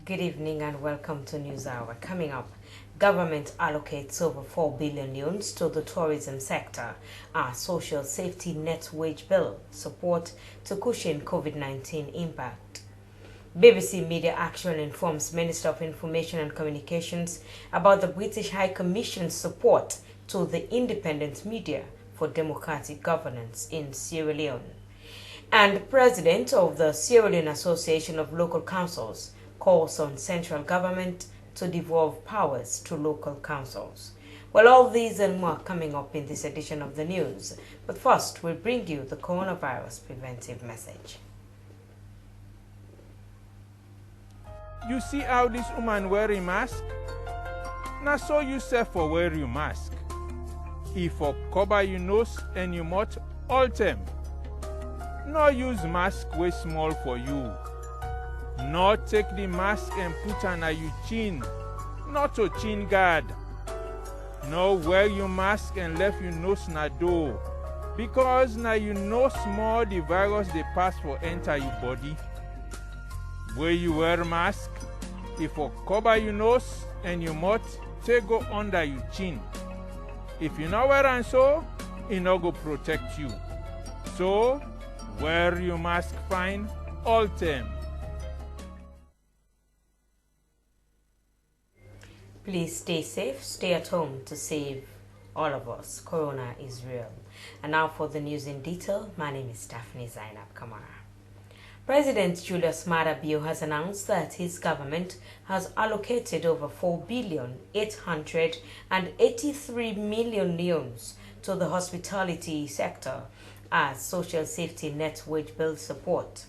Good evening and welcome to News Hour. Coming up, government allocates over 4 billion loans to the tourism sector. Our social safety net wage bill support to cushion COVID-19 impact. BBC Media Action informs Minister of Information and Communications about the British High Commission's support to the independent media for democratic governance in Sierra Leone. And President of the Sierra Leone Association of Local Councils calls on central government to devolve powers to local councils. Well, all these and more coming up in this edition of the news. But first, we'll bring you the coronavirus preventive message. You see how this woman wearing mask? Now so you say for wear your mask. If for cover your nose and your mouth all time. No use mask way small for you. No take the mask and put under your chin, not to chin guard. No wear your mask and left your nose na door, because now you know small the virus they pass for enter your body. Where you wear mask, if you cover your nose and your mouth, take go under your chin. If you not wear and so, it no go protect you. So wear your mask fine all time. Please stay safe, stay at home to save all of us. Corona is real. And now for the news in detail, my name is Daphne Zainab Kamara. President Julius Maada Bio has announced that his government has allocated over 4,883,000,000 loans to the hospitality sector as social safety net wage bill support.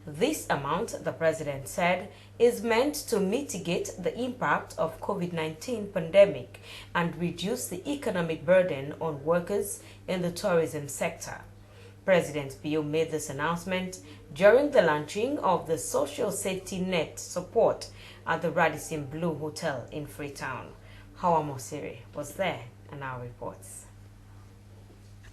This amount, the president said, is meant to mitigate the impact of COVID-19 pandemic and reduce the economic burden on workers in the tourism sector. President Bio made this announcement during the launching of the social safety net support at the Radisson Blu Hotel in Freetown. Hawa Mosiri was there and now reports.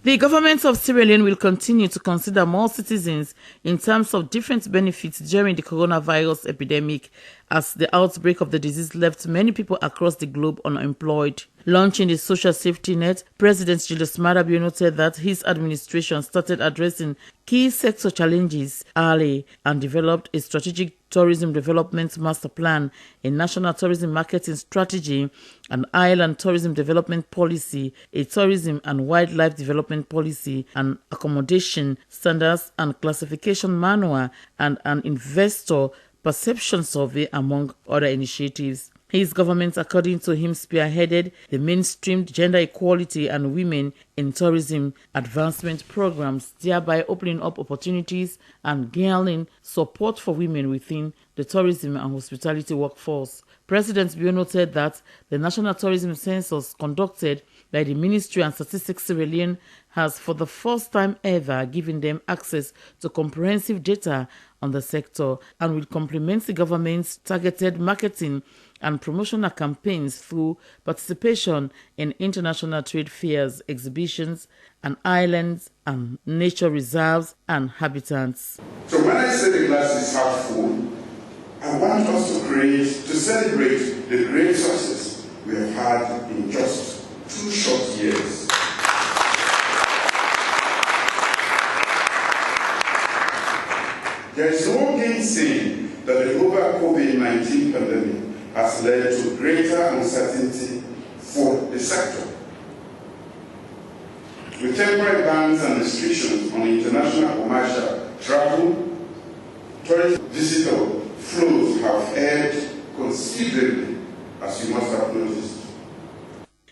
The government of Sierra Leone will continue to consider more citizens in terms of different benefits during the coronavirus epidemic, as the outbreak of the disease left many people across the globe unemployed. Launching the social safety net, President Julius Maada Bio noted that his administration started addressing key sector challenges early and developed a strategic tourism development master plan, a national tourism marketing strategy, an island tourism development policy, a tourism and wildlife development policy, an accommodation standards and classification manual, and an investor perception survey, among other initiatives. His government, according to him, spearheaded the mainstreamed gender equality and women in tourism advancement programs, thereby opening up opportunities and gaining support for women within the tourism and hospitality workforce. President Bio noted that the National Tourism Census conducted by the Ministry and Statistics Sierra Leone has for the first time ever given them access to comprehensive data on the sector and will complement the government's targeted marketing and promotional campaigns through participation in international trade fairs, exhibitions, and islands and nature reserves and habitats. So when I say the glass is half full, I want us to celebrate the great success we have had in just 2 short years. There is no gainsaying that the global COVID-19 pandemic has led to greater uncertainty for the sector. With temporary bans and restrictions on international commercial travel, tourist visitor flows have ebbed considerably, as you must have noticed.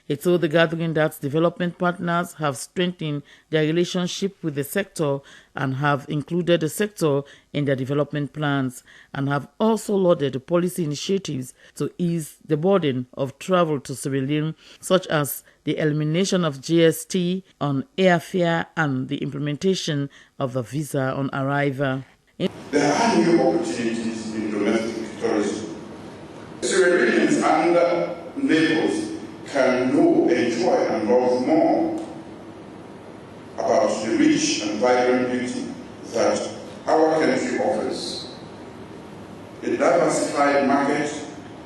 He told the gathering that development partners have strengthened their relationship with the sector and have included the sector in their development plans, and have also lauded policy initiatives to ease the burden of travel to Sierra Leone, such as the elimination of GST on airfare and the implementation of the visa on arrival. There are new opportunities in domestic tourism. Sierra Leoneans and neighbors can know, enjoy, and love more about the rich and vibrant beauty that our country offers. A diversified market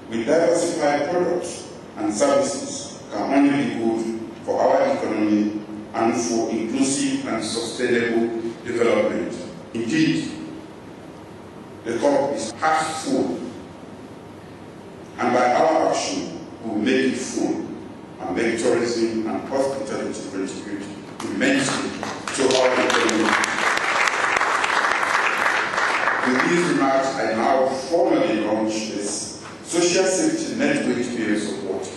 with diversified products and services can only be good for our economy and for inclusive and sustainable development. Indeed, the cup is half full, and by our action, we will make it full and make tourism and hospitality contribute immensely to our economy. With these remarks, I now formally launch this social safety network period support,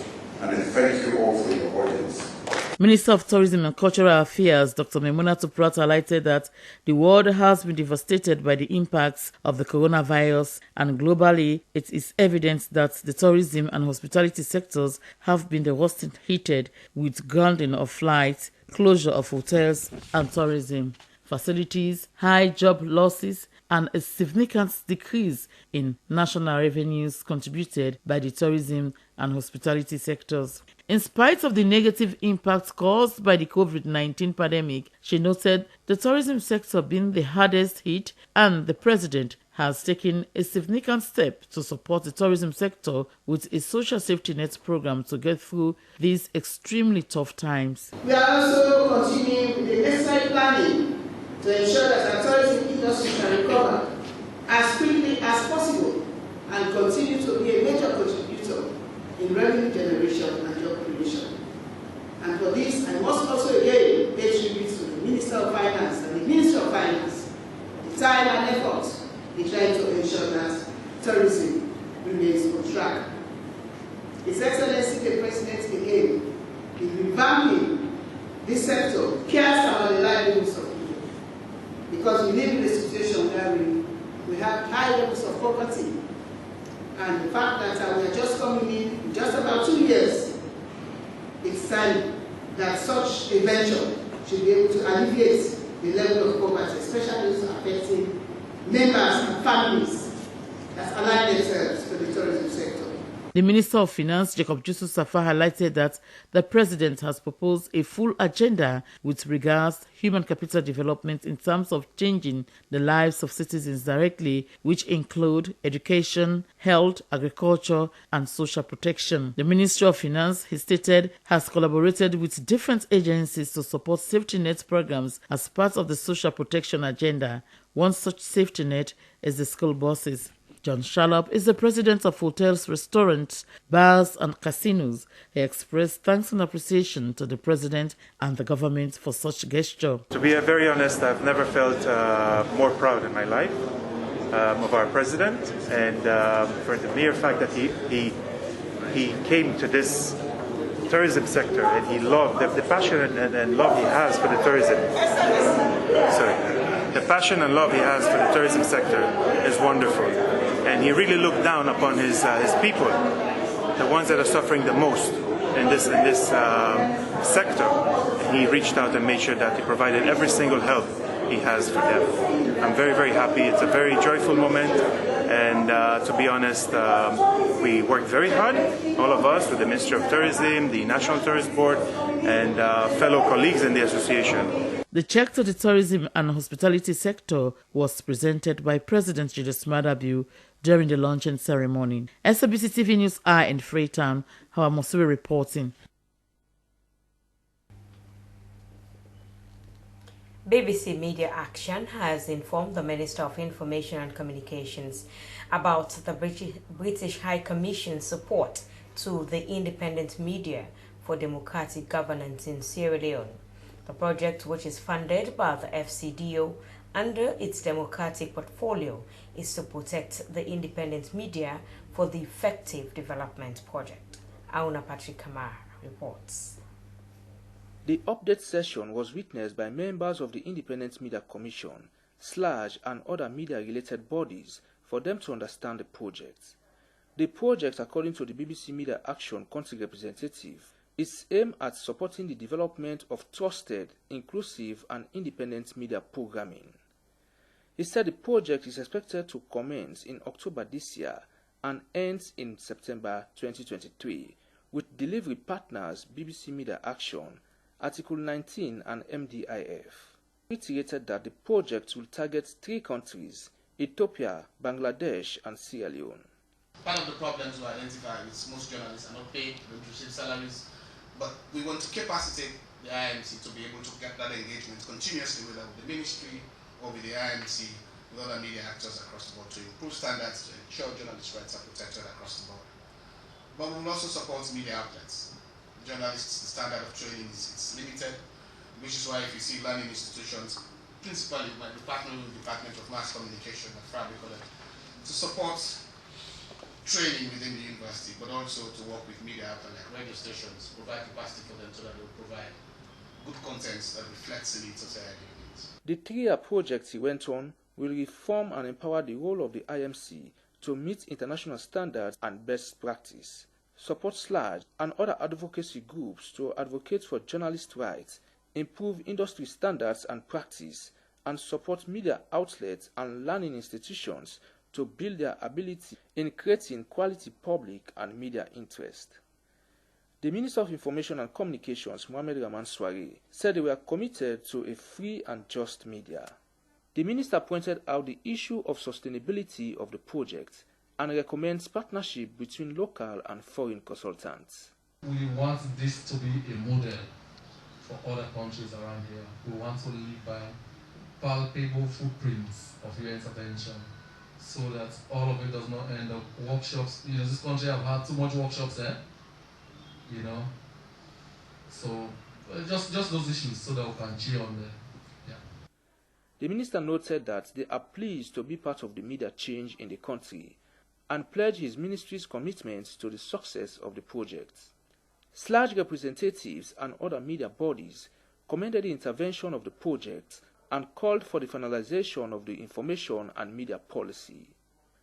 and I thank you all for your audience. Minister of Tourism and Cultural Affairs, Dr. Memuna Tupurat, highlighted that the world has been devastated by the impacts of the coronavirus, and globally it is evident that the tourism and hospitality sectors have been the worst hit, with grounding of flights, closure of hotels and tourism facilities, high job losses, and a significant decrease in national revenues contributed by the tourism and hospitality sectors. In spite of the negative impacts caused by the COVID-19 pandemic, she noted the tourism sector being the hardest hit, and the president has taken a significant step to support the tourism sector with a social safety net program to get through these extremely tough times. We are also continuing with the necessary planning to ensure that our tourism industry can recover as quickly as possible and continue to be a major contributor in revenue generation and job creation. And for this, I must also again pay tribute to the Minister of Finance and the Minister of Finance, the time and effort in trying to ensure that tourism remains on track. His Excellency the President again is revamping this sector, cares about the livelihoods of people, because we live in a situation where we have high levels of poverty, and the fact that we are just coming in just about 2 years, it's time that such a venture should be able to alleviate the level of poverty, especially those affecting members and families that align themselves with the tourism sector. The Minister of Finance, Jacob Jusuf Safa, highlighted that the President has proposed a full agenda with regards to human capital development in terms of changing the lives of citizens directly, which include education, health, agriculture, and social protection. The Ministry of Finance, he stated, has collaborated with different agencies to support safety net programs as part of the social protection agenda. One such safety net is the school buses. John Shalop is the president of hotels, restaurants, bars and casinos. He expressed thanks and appreciation to the president and the government for such gesture. To be very honest, I've never felt more proud in my life of our president, and for the mere fact that he came to this tourism sector and he loved the passion and love he has for the tourism. The passion and love he has for the tourism sector is wonderful. And he really looked down upon his people, the ones that are suffering the most in this sector. And he reached out and made sure that he provided every single help he has for them. I'm very, very happy. It's a very joyful moment. And to be honest, we worked very hard, all of us, with the Ministry of Tourism, the National Tourist Board, and fellow colleagues in the association. The check to the tourism and hospitality sector was presented by President Julius Maada Bio during the launching ceremony. Slbc TV News are in Freetown. Hawa Mosiri reporting. BBC Media Action has informed the Minister of Information and Communications about the British High Commission's support to the independent media for democratic governance in Sierra Leone. The project, which is funded by the FCDO under its democratic portfolio, is to protect the independent media for the effective development project. Auna Patrick Kamara reports. The update session was witnessed by members of the Independent Media Commission, SLAJ, and other media-related bodies for them to understand the project. The project, according to the BBC Media Action country representative, is aimed at supporting the development of trusted, inclusive, and independent media programming. He said the project is expected to commence in October this year and ends in September 2023, with delivery partners BBC Media Action, Article 19 and MDIF. He reiterated that the project will target 3 countries, Ethiopia, Bangladesh, and Sierra Leone. Part of the problems we identify is most journalists are not paid, don't receive salaries, but we want to capacitate the IMC to be able to get that engagement continuously, whether with the ministry or with the IMC, with other media actors across the board, to improve standards, to ensure journalists' rights are protected across the board. But we will also support media outlets. Journalists, the standard of training is limited, which is why if you see learning institutions, principally my department, the Department of Mass Communication at Fabric College, to support training within the university, but also to work with media outlets like radio stations, provide capacity for them so that they will provide good content that reflects the needs of society. The 3-year project, he went on, will reform and empower the role of the IMC to meet international standards and best practice, support SLAG and other advocacy groups to advocate for journalist rights, improve industry standards and practice, and support media outlets and learning institutions to build their ability in creating quality public and media interest. The Minister of Information and Communications, Mohamed Rahman Soare, said they were committed to a free and just media. The minister pointed out the issue of sustainability of the project and recommends partnership between local and foreign consultants. We want this to be a model for other countries around here. We want to live by palpable footprints of your intervention, so that all of it does not end up workshops. You know, this country have had too much workshops there, you know. So just those issues so that we can cheer on them. Yeah. The minister noted that they are pleased to be part of the media change in the country and pledged his ministry's commitment to the success of the project. SLAG representatives and other media bodies commended the intervention of the project and called for the finalization of the information and media policy.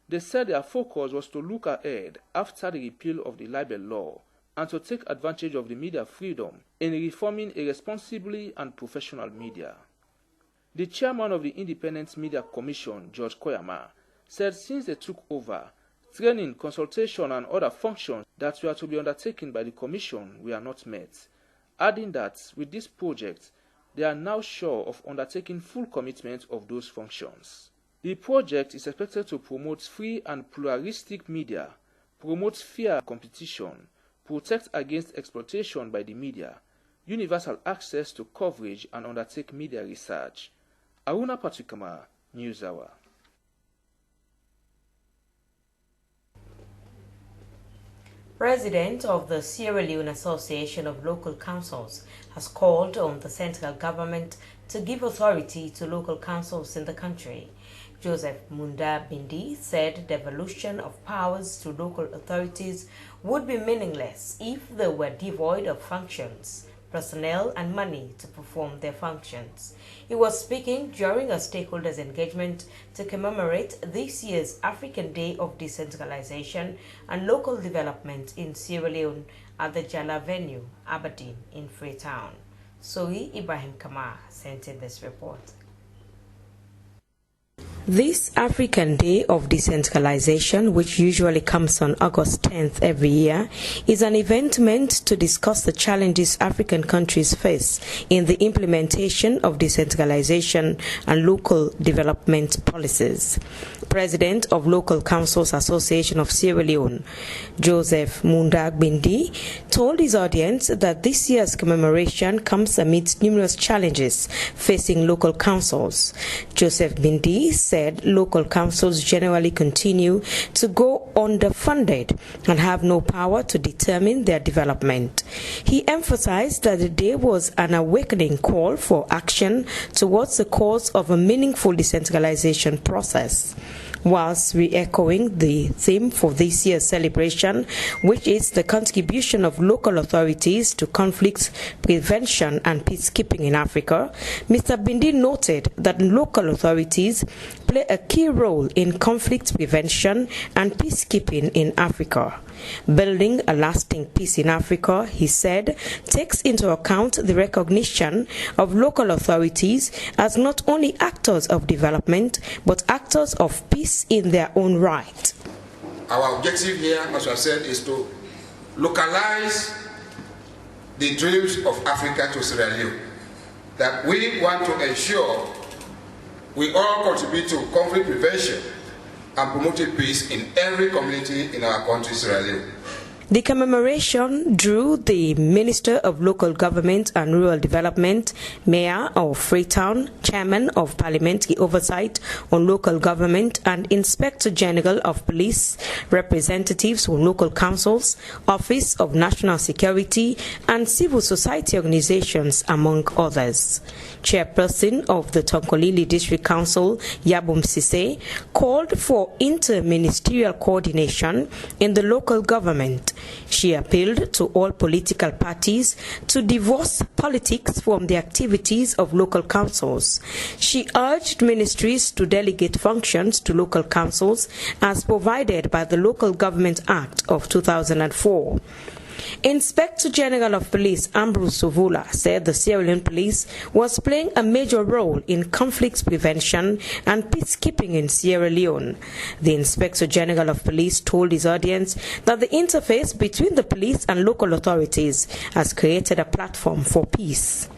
They said their focus was to look ahead after the repeal of the libel law and to take advantage of the media freedom in reforming a responsibly and professional media. The chairman of the Independent Media Commission, George Koyama, said since they took over, training, consultation and other functions that were to be undertaken by the commission were not met, adding that with this project, they are now sure of undertaking full commitment of those functions. The project is expected to promote free and pluralistic media, promote fair competition, protect against exploitation by the media, universal access to coverage and undertake media research. Aruna Patukama, NewsHour. President of the Sierra Leone Association of Local Councils has called on the central government to give authority to local councils in the country. Joseph Munda Bindi said devolution of powers to local authorities would be meaningless if they were devoid of functions, personnel and money to perform their functions. He was speaking during a stakeholders engagement to commemorate this year's African Day of Decentralization and Local Development in Sierra Leone at the Jala venue, Aberdeen in Freetown. Sohi Ibrahim Kamar sent in this report. This African Day of Decentralization, which usually comes on August 10th every year, is an event meant to discuss the challenges African countries face in the implementation of decentralization and local development policies. President of Local Councils Association of Sierra Leone, Joseph Munda Bindi, told his audience that this year's commemoration comes amidst numerous challenges facing local councils. Joseph Bindi said local councils generally continue to go underfunded and have no power to determine their development. He emphasized that the day was an awakening call for action towards the cause of a meaningful decentralization process, whilst re-echoing the theme for this year's celebration, which is the contribution of local authorities to conflict prevention and peacekeeping in Africa. Mr. Bindi noted that local authorities play a key role in conflict prevention and peacekeeping in Africa. Building a lasting peace in Africa, he said, takes into account the recognition of local authorities as not only actors of development, but actors of peace in their own right. Our objective here, as I said, is to localize the dreams of Africa to Sierra Leone. That we want to ensure we all contribute to conflict prevention and promoting peace in every community in our country, Sierra Leone. The commemoration drew the Minister of Local Government and Rural Development, Mayor of Freetown, Chairman of Parliamentary Oversight on Local Government, and Inspector General of Police, representatives from local councils, Office of National Security, and civil society organizations, among others. Chairperson of the Tonkolili District Council, Yabum Sise, called for inter-ministerial coordination in the local government. She appealed to all political parties to divorce politics from the activities of local councils. She urged ministries to delegate functions to local councils as provided by the Local Government Act of 2004. Inspector General of Police Ambrose Sovula said the Sierra Leone Police was playing a major role in conflict prevention and peacekeeping in Sierra Leone. The Inspector General of Police told his audience that the interface between the police and local authorities has created a platform for peace.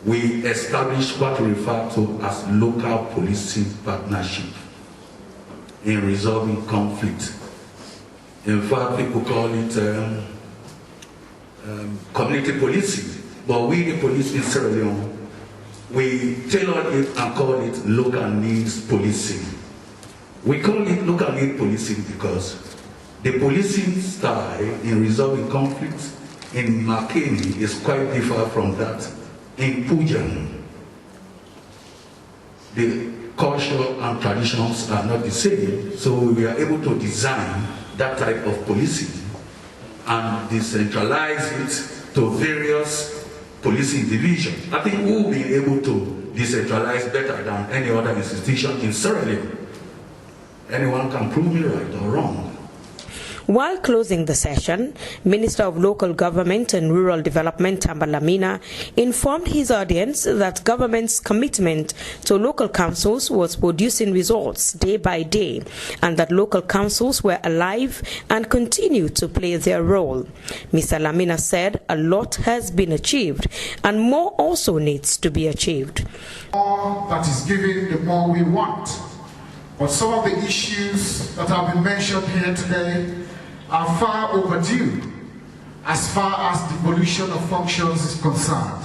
We established what we refer to as local policing partnership in resolving conflict. In fact, people call it community policing, but we, the police in Sierra Leone, we tailor it and call it local needs policing. We call it local needs policing because the policing style in resolving conflicts in Makeni is quite different from that in Pujan. The culture and traditions are not the same, so we are able to design that type of policing and decentralize it to various policing divisions. I think we'll be able to decentralize better than any other institution in Sierra Leone. Anyone can prove me right or wrong. While closing the session, Minister of Local Government and Rural Development Tamba Lamina informed his audience that government's commitment to local councils was producing results day by day and that local councils were alive and continue to play their role. Mr. Lamina said a lot has been achieved and more also needs to be achieved. The more that is given, the more we want. But some of the issues that have been mentioned here today are far overdue as far as devolution of functions is concerned.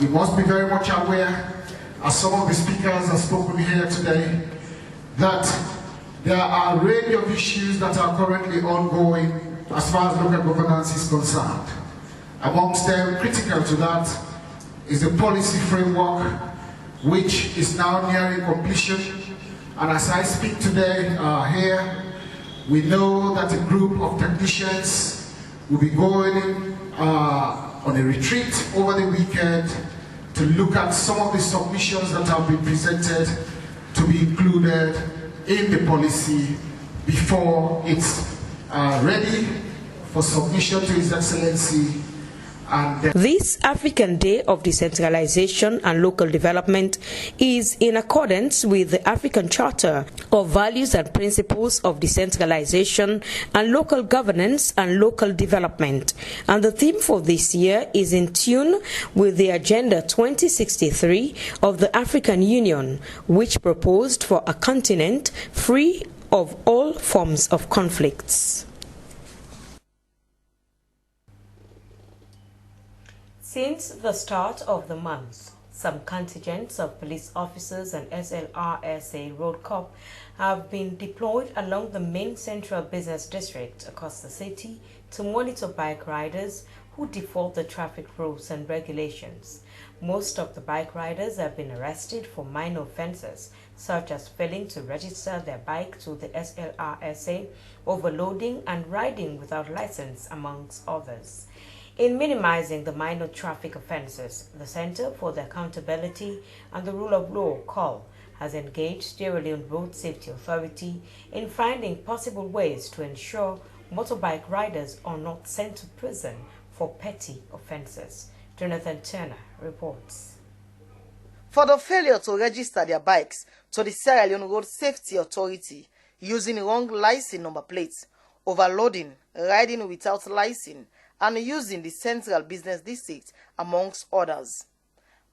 You must be very much aware, as some of the speakers have spoken here today, that there are a range of issues that are currently ongoing as far as local governance is concerned. Amongst them, critical to that is the policy framework, which is now nearing completion. And as I speak today here, we know that a group of technicians will be going on a retreat over the weekend to look at some of the submissions that have been presented to be included in the policy before it's ready for submission to His Excellency. This African Day of Decentralization and Local Development is in accordance with the African Charter of Values and Principles of Decentralization and Local Governance and Local Development. And the theme for this year is in tune with the Agenda 2063 of the African Union, which proposed for a continent free of all forms of conflicts. Since the start of the month, some contingents of police officers and SLRSA Road Corps have been deployed along the main central business district across the city to monitor bike riders who default the traffic rules and regulations. Most of the bike riders have been arrested for minor offences, such as failing to register their bike to the SLRSA, overloading and riding without license, amongst others. In minimizing the minor traffic offences, the Center for the Accountability and the Rule of Law, COL, has engaged Sierra Leone Road Safety Authority in finding possible ways to ensure motorbike riders are not sent to prison for petty offences. Jonathan Turner reports. For the failure to register their bikes to the Sierra Leone Road Safety Authority using wrong license number plates, overloading, riding without license, and using the central business district, amongst others.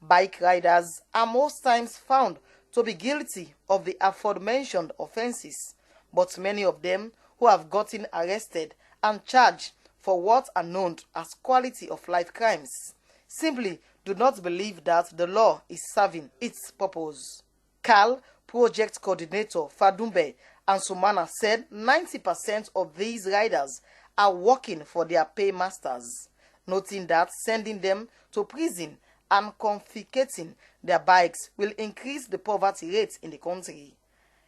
Bike riders are most times found to be guilty of the aforementioned offenses, but many of them who have gotten arrested and charged for what are known as quality of life crimes simply do not believe that the law is serving its purpose. CAL project coordinator Fadumbe and Sumana said 90% of these riders are working for their paymasters, noting that sending them to prison and confiscating their bikes will increase the poverty rate in the country.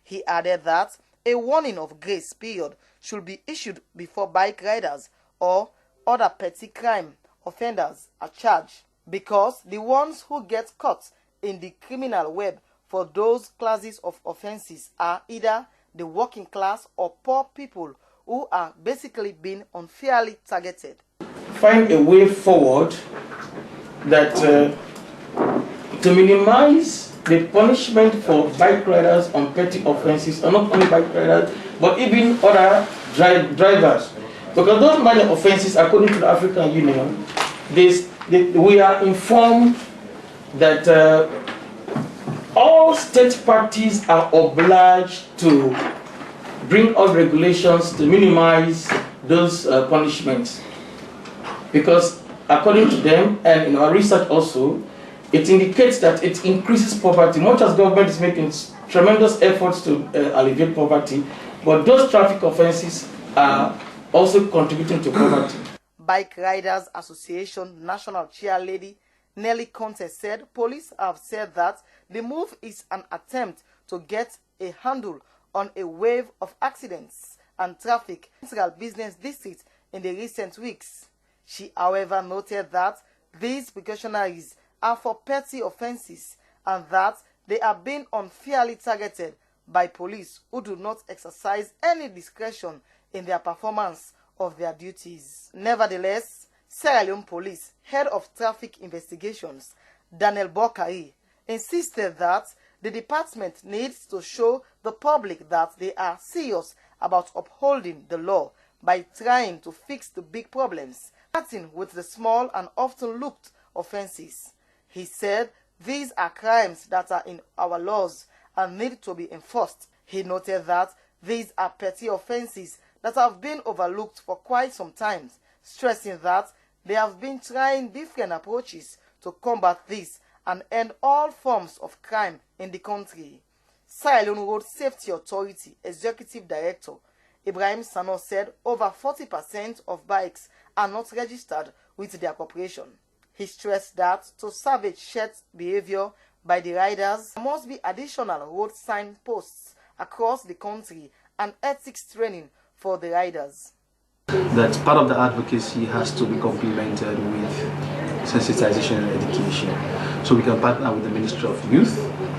He added that a warning of grace period should be issued before bike riders or other petty crime offenders are charged, because the ones who get caught in the criminal web for those classes of offenses are either the working class or poor people who are basically being unfairly targeted. Find a way forward that to minimize the punishment for bike riders on petty offenses, and not only bike riders, but even other drivers. Because those minor offenses, according to the African Union, we are informed that all state parties are obliged to bring out regulations to minimize those punishments. Because according to them, and in our research also, it indicates that it increases poverty. Much as government is making tremendous efforts to alleviate poverty, but those traffic offenses are also contributing to poverty. Bike Riders Association National Chair Lady Nelly Conte said police have said that the move is an attempt to get a handle on a wave of accidents and traffic in central business districts in the recent weeks. She, however, noted that these precautionaries are for petty offenses and that they are being unfairly targeted by police who do not exercise any discretion in their performance of their duties. Nevertheless, Sierra Leone Police Head of Traffic Investigations, Daniel Bokari, insisted that the department needs to show the public that they are serious about upholding the law by trying to fix the big problems, starting with the small and often looked offenses. He said these are crimes that are in our laws and need to be enforced. He noted that these are petty offenses that have been overlooked for quite some time, stressing that they have been trying different approaches to combat this and end all forms of crime in the country. Sierra Leone Road Safety Authority Executive Director Ibrahim Sano said over 40% of bikes are not registered with their corporation. He stressed that to salvage shared behavior by the riders, there must be additional road sign posts across the country and ethics training for the riders. That part of the advocacy has to be complemented with sensitization and education. So we can partner with the Ministry of Youth,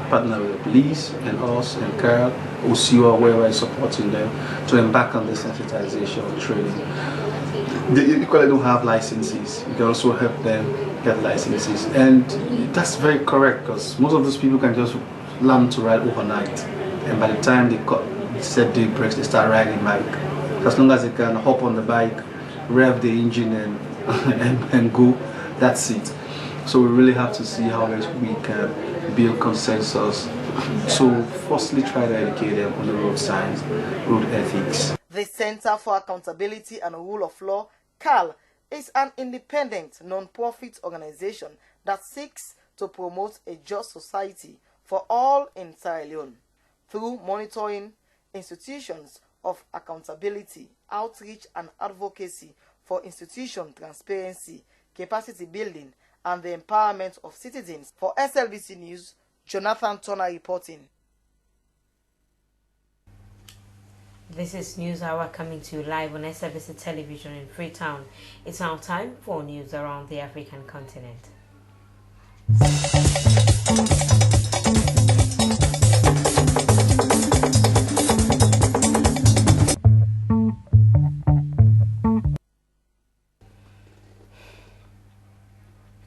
partner with the police and us and CARL, OCO, wherever is supporting them to embark on this sensitization training. They equally don't have licenses. You can also help them get licenses. And that's very correct, because most of those people can just learn to ride overnight. And by the time they set the brakes, they start riding bike. As long as they can hop on the bike, rev the engine and go, that's it. So we really have to see how we can build consensus. So firstly, try to educate them on the road signs, road ethics. The Center for Accountability and Rule of Law, CAL, is an independent non-profit organization that seeks to promote a just society for all in Sierra Leone through monitoring institutions of accountability, outreach and advocacy for institution transparency, capacity building, and the empowerment of citizens. For SLBC News, Jonathan Turner reporting. This is News Hour coming to you live on SLBC Television in Freetown. It's now time for news around the African continent.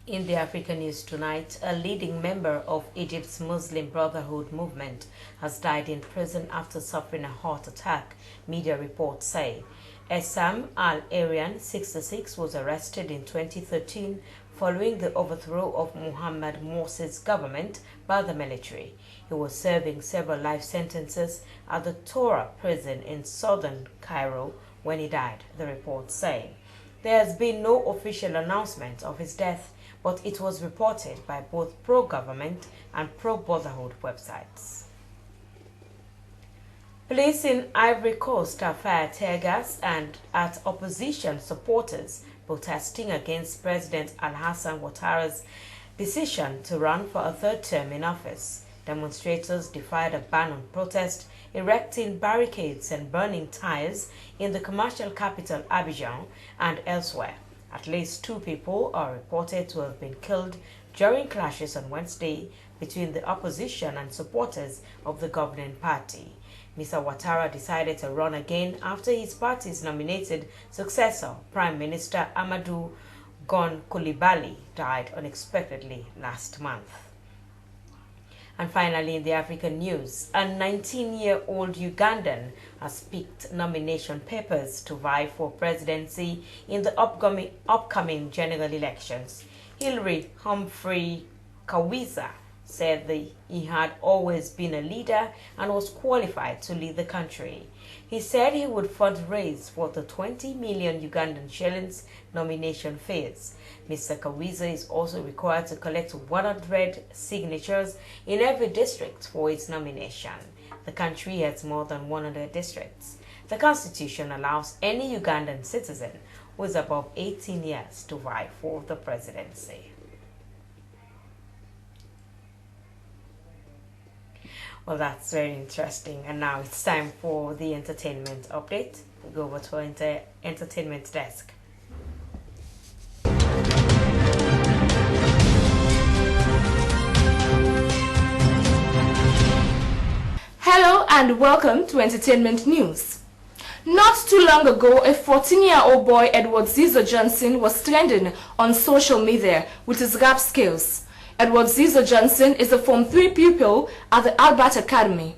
In the African news tonight, a leading member of Egypt's Muslim Brotherhood movement has died in prison after suffering a heart attack, media reports say. Essam Al-Arian, 66, was arrested in 2013 following the overthrow of Mohamed Morsi's government by the military. He was serving several life sentences at the Tora prison in southern Cairo when he died, the report saying. There has been no official announcement of his death, but it was reported by both pro-government and pro-Brotherhood websites. Police in Ivory Coast have fired tear gas and at opposition supporters protesting against President Alassane Ouattara's decision to run for a third term in office. Demonstrators defied a ban on protest, erecting barricades and burning tires in the commercial capital Abidjan and elsewhere. At least 2 people are reported to have been killed during clashes on Wednesday between the opposition and supporters of the governing party. Mr. Ouattara decided to run again after his party's nominated successor, Prime Minister Amadou Gon Coulibaly, died unexpectedly last month. And finally, in the African news, a 19-year-old Ugandan has picked nomination papers to vie for presidency in the upcoming general elections. Hilary Humphrey Kawiza said that he had always been a leader and was qualified to lead the country. He said he would fundraise for the 20 million Ugandan shillings nomination fees. Mr. Kawiza is also required to collect 100 signatures in every district for its nomination. The country has more than 100 districts. The constitution allows any Ugandan citizen who is above 18 years to vie for the presidency. Well, that's very interesting. And now it's time for the entertainment update. We go over to our entertainment desk. Hello and welcome to Entertainment News. Not too long ago, a 14-year-old boy, Edward Zizo Johnson, was trending on social media with his rap skills. Edward Zizo Johnson is a Form 3 pupil at the Albert Academy.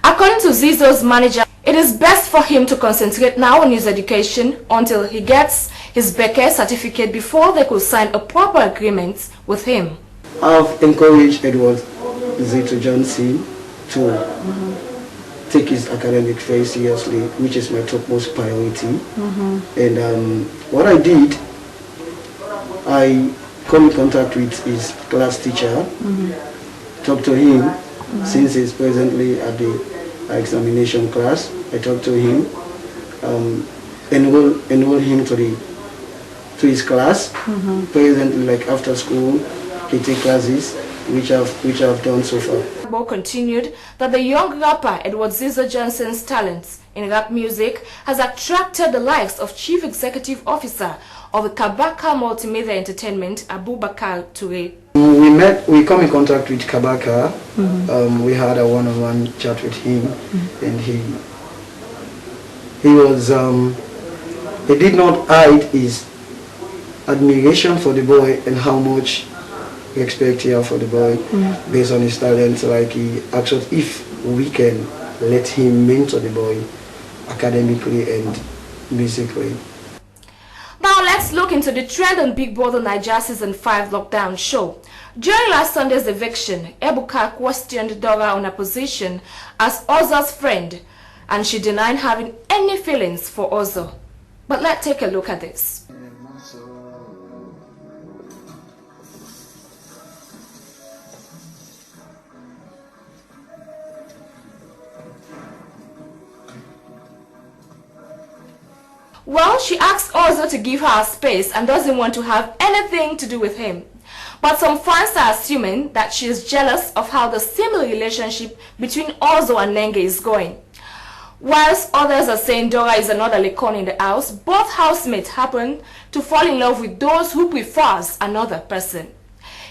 According to Zizo's manager, it is best for him to concentrate now on his education until he gets his BECE certificate before they could sign a proper agreement with him. I've encouraged Edward Zizo Johnson to take his academic very seriously, which is my topmost priority. And what I did, I come in contact with his class teacher, talked to him, since he's presently at the examination class. I talked to him, enroll him to his class. Presently, like after school, he take classes, which I've done so far. Continued that the young rapper Edward Zizo Johnson's talents in rap music has attracted the likes of Chief Executive Officer of the Kabaka Multimedia Entertainment, Abubakar Toure. We come in contact with Kabaka. We had a one-on-one chat with him, and he did not hide his admiration for the boy and how much respect he has for the boy based on his talents. Like, he asked us if we can let him mentor the boy academically and musically. Now let's look into the trend on Big Brother Naija Season 5 lockdown show. During last Sunday's eviction, Ebuka questioned Dora on her position as Ozo's friend, and she denied having any feelings for Ozo. But let's take a look at this. Well, she asked Ozo to give her a space and doesn't want to have anything to do with him. But some fans are assuming that she is jealous of how the similar relationship between Ozo and Nenge is going. Whilst others are saying Dora is another Lekon in the house, both housemates happen to fall in love with those who prefers another person.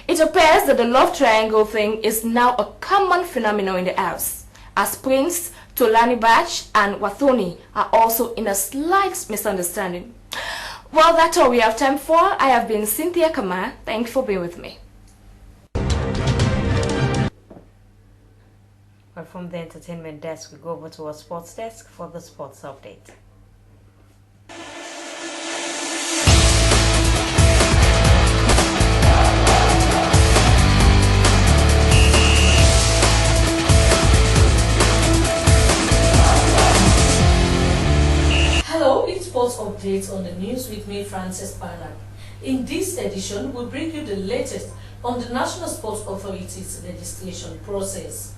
It appears that the love triangle thing is now a common phenomenon in the house, as Prince, Tolani Bach and Wathoni are also in a slight misunderstanding. Well, that's all we have time for. I have been Cynthia Kama. Thanks for being with me. Well, But from the entertainment desk, we go over to our sports desk for the sports update. Hello, it's sports updates on the news with me, Frances Bernard. In this edition, we'll bring you the latest on the National Sports Authority's registration process.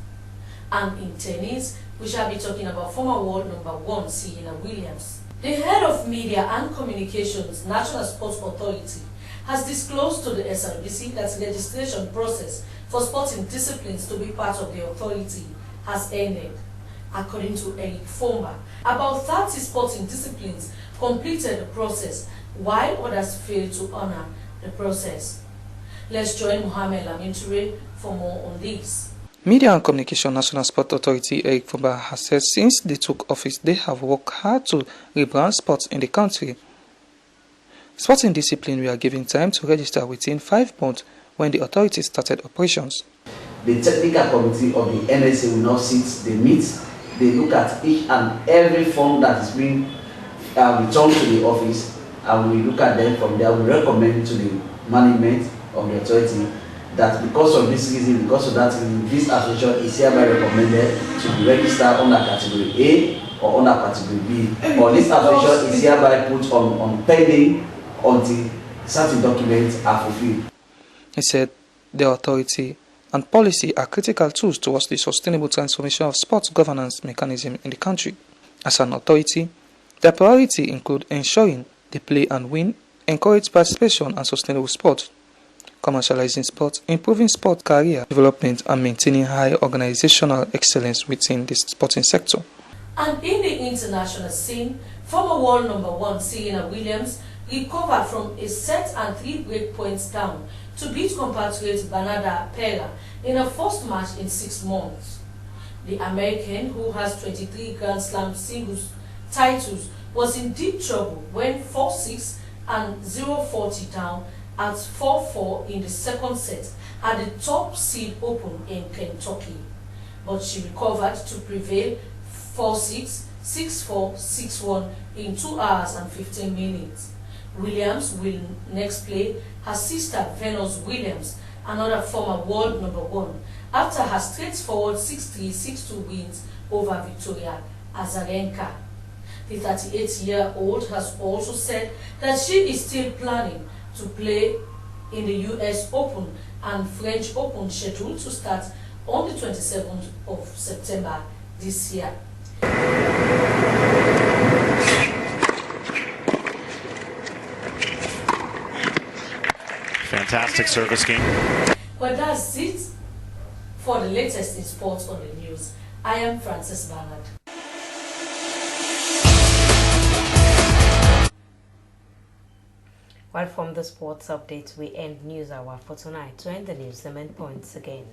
And in tennis, we shall be talking about former world number 1 Serena Williams. The head of media and communications, National Sports Authority, has disclosed to the Slbc that the registration process for sporting disciplines to be part of the authority has ended. According to Eric Fomba, about 30 sporting disciplines completed the process, while others failed to honor the process. Let's join Mohamed Laminture for more on this. Media and Communication National Sport Authority Eric Fomba has said since they took office, they have worked hard to rebrand sports in the country. Sporting discipline were given time to register within 5 months when the authority started operations. The technical committee of the NSA will now sit, they meet, they look at each and every form that is being returned to the office, and we look at them from there. We recommend to the management of the authority that because of this reason, because of that reason, this association is hereby recommended to be registered under category A or under category B, or this association is hereby put on pending until certain documents are fulfilled. He said the authority and policy are critical tools towards the sustainable transformation of sports governance mechanism in the country. As an authority, their priority include ensuring the play and win, encourage participation and sustainable sport, commercializing sport, improving sport career development and maintaining high organizational excellence within the sporting sector. And in the international scene, former world number 1 Serena Williams recovered from a set and 3 break points down to beat compatriot Bernarda Pera in her first match in 6 months. The American, who has 23 Grand Slam singles titles, was in deep trouble when 4-6 and 0-40 down at 4-4 in the second set at the top seed Open in Kentucky. But she recovered to prevail 4-6, 6-4, 6-1 in 2 hours and 15 minutes. Williams will next play her sister Venus Williams, another former world number 1, after her straightforward 6-3, 6-2 wins over Victoria Azarenka. The 38-year-old has also said that she is still planning to play in the US Open and French Open scheduled to start on the 27th of September this year. Fantastic service game. Well, that's it for the latest in sports on the news. I am Frances Bernard. Well, from the sports updates, we end News Hour for tonight. To end the news, the main points again.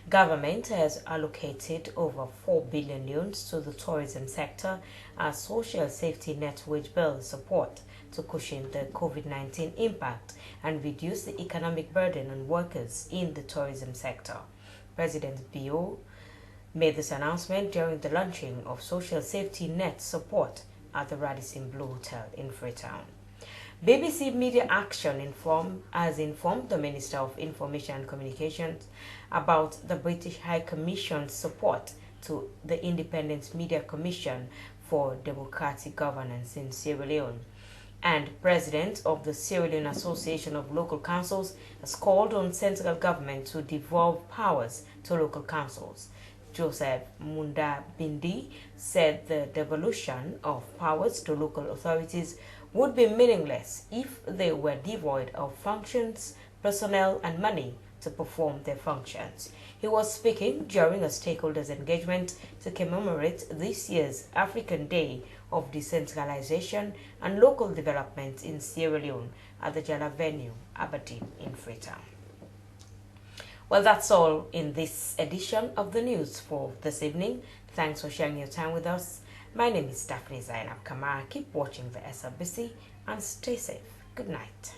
Government has allocated over 4 billion loans to the tourism sector as social safety net wage bill support to cushion the COVID-19 impact and reduce the economic burden on workers in the tourism sector. President Bio made this announcement during the launching of social safety net support at the Radisson Blu Hotel in Freetown. BBC Media Action has informed the Minister of Information and Communications about the British High Commission's support to the Independent Media Commission for Democratic Governance in Sierra Leone. And President of the Sierra Leone Association of Local Councils has called on central government to devolve powers to local councils. Joseph Munda Bindi said the devolution of powers to local authorities would be meaningless if they were devoid of functions, personnel, and money to perform their functions. He was speaking during a stakeholders engagement to commemorate this year's African Day of Decentralization and Local Development in Sierra Leone at the Jala venue, Aberdeen in Freetown. Well, that's all in this edition of the news for this evening. Thanks for sharing your time with us. My name is Daphne Zainab Kamara. Keep watching the Slbc and stay safe. Good night.